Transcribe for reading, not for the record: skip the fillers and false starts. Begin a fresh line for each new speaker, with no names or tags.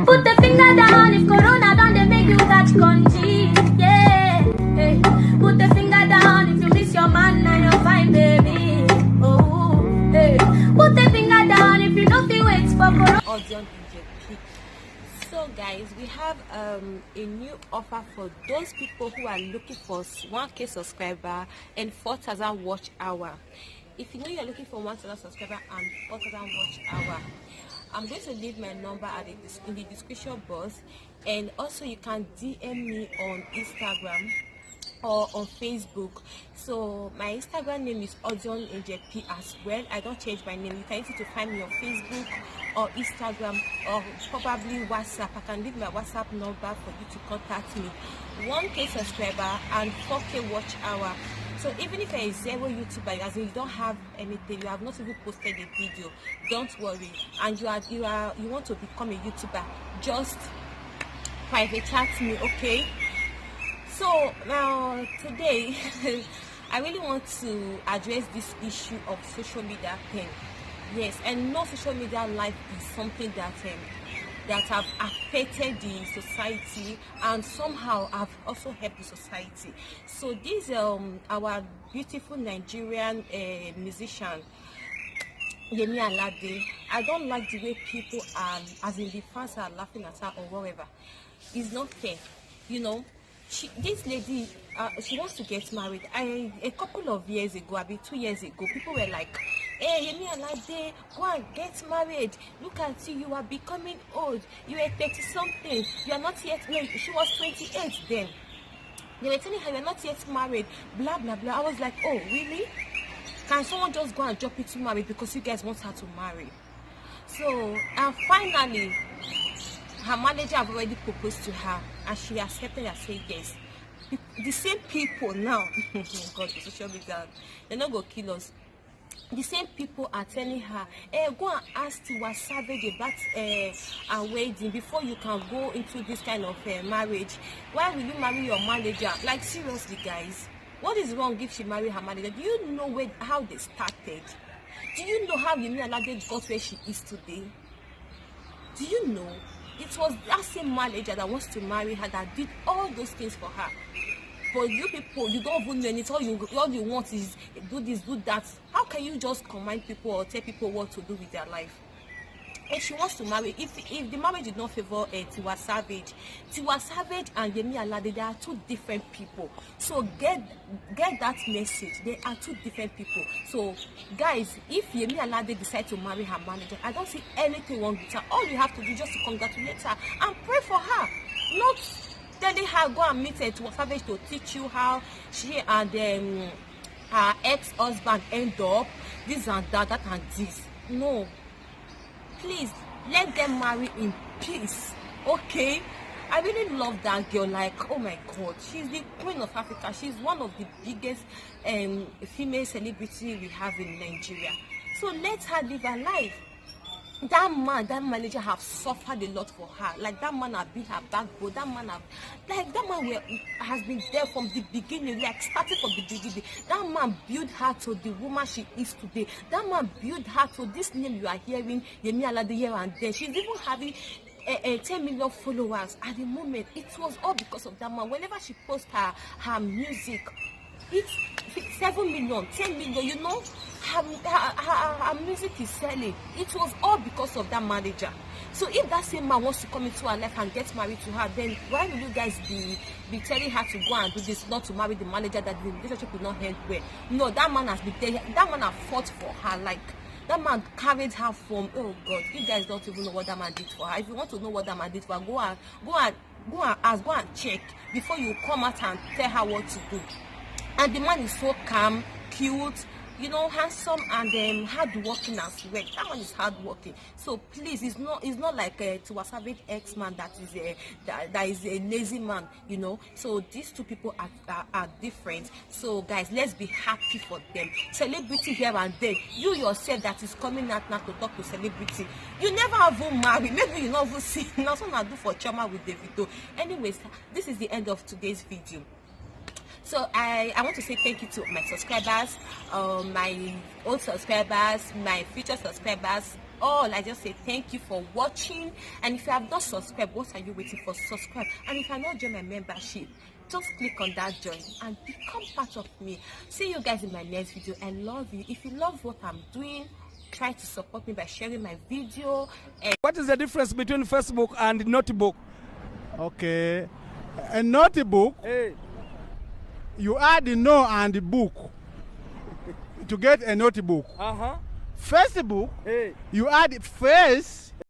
Put the finger down if Corona don't they make you catch country. Yeah. Hey. Put the finger down if you miss your man and your fine baby. Oh. Hey. Put the finger down if you don't feel wait for Corona.
Audion NJP. So guys, we have a new offer for those people who are looking for 1K subscriber and 4,000 watch hour. If you know you're looking for 1,000 subscriber and 4,000 watch hour, I'm going to leave my number in the description box, and also you can DM me on Instagram or on Facebook. So my Instagram name is Audion NJP as well. I don't change my name. You can easily find me on Facebook or Instagram or probably WhatsApp. I can leave my WhatsApp number for you to contact me. 1K subscriber and 4K watch hour. So even if you're a zero YouTuber, as in you don't have anything, you have not even posted a video, don't worry. And you want to become a YouTuber, just private chat me, okay? So now today I really want to address this issue of social media thing. Yes, and no, social media life is something that have affected the society and somehow have also helped the society. So this our beautiful Nigerian musician Yemi Alade, I don't like the way people are, as in the fans are laughing at her or whatever. It's not fair, you know. This lady, she wants to get married. A couple of years ago, maybe 2 years ago, people were like, "Hey, Yemi Alade, go and get married. Look at you, you are becoming old. You are 30 something. You are not yet married." She was 28 then. They were telling her, "You are not yet married." Blah blah blah. I was like, "Oh, really? Can someone just go and drop you to marry because you guys want her to marry?" So, and finally, her manager have already proposed to her and she accepted and said yes. The same people now, God, the social media, they're not going to kill us. The same people are telling her, "Hey, go and ask Tiwa Savage about a wedding before you can go into this kind of marriage. Why will you marry your manager?" Like, seriously, guys, what is wrong if she marry her manager? Do you know how they started? Do you know how Yemi Alade got where she is today? Do you know? It was that same manager that wants to marry her that did all those things for her. But you people, you don't even know anything. All you want is do this, do that. How can you just command people or tell people what to do with their life? If she wants to marry, if the marriage did not favor Tiwa Savage and Yemi Alade, they are two different people. So get that message. They are two different people. So guys, if Yemi Alade decides to marry her manager, I don't see anything wrong with her. All you have to do is just to congratulate her and pray for her, not telling her go and meet Tiwa Savage to teach you how she and her ex-husband end up, this and that and this. No. Please, let them marry in peace, okay? I really love that girl. Like, oh my God, she's the queen of Africa. She's one of the biggest female celebrity we have in Nigeria. So let her live her life. That manager have suffered a lot for her. Like, that man have been her backbone. That man has been there from the beginning, like starting from the beginning. That man built her to the woman she is today. That man built her to this name you are hearing, Yemi Alade, here and there. She's even having 10 million followers at the moment. It was all because of that man. Whenever she posts her music, it's 7 million, 10 million, you know, her music is selling. It was all because of that manager. So if that same man wants to come into her life and get married to her, then why will you guys be telling her to go and do this, not to marry the manager, that the relationship will not end well? No, that man has been there. That man has fought for her. Like, that man carried her from, oh God, you guys don't even know what that man did for her. If you want to know what that man did for her, go and ask, go and check before you come out and tell her what to do. And the man is so calm, cute, you know, handsome, and hardworking as well. That one is hardworking. So please, it's not like Tiwa Savage ex-man that is a lazy man, you know. So these two people are different. So guys, let's be happy for them. Celebrity here and there. You yourself that is coming out now to talk to celebrity, you never even marry. Maybe you never see. Now someone I do for trauma with Davido. Anyways, this is the end of today's video. So I want to say thank you to my subscribers, my old subscribers, my future subscribers. all, I just say thank you for watching. And if you have not subscribed, what are you waiting for? Subscribe. And if you are not join my membership, just click on that join and become part of me. See you guys in my next video. I love you. If you love what I'm doing, try to support me by sharing my video. And
what is the difference between Facebook and notebook?
Okay. A notebook,
Hey.
you add the no and the book to get a notebook.
Uh-huh.
Facebook,
Hey.
you add face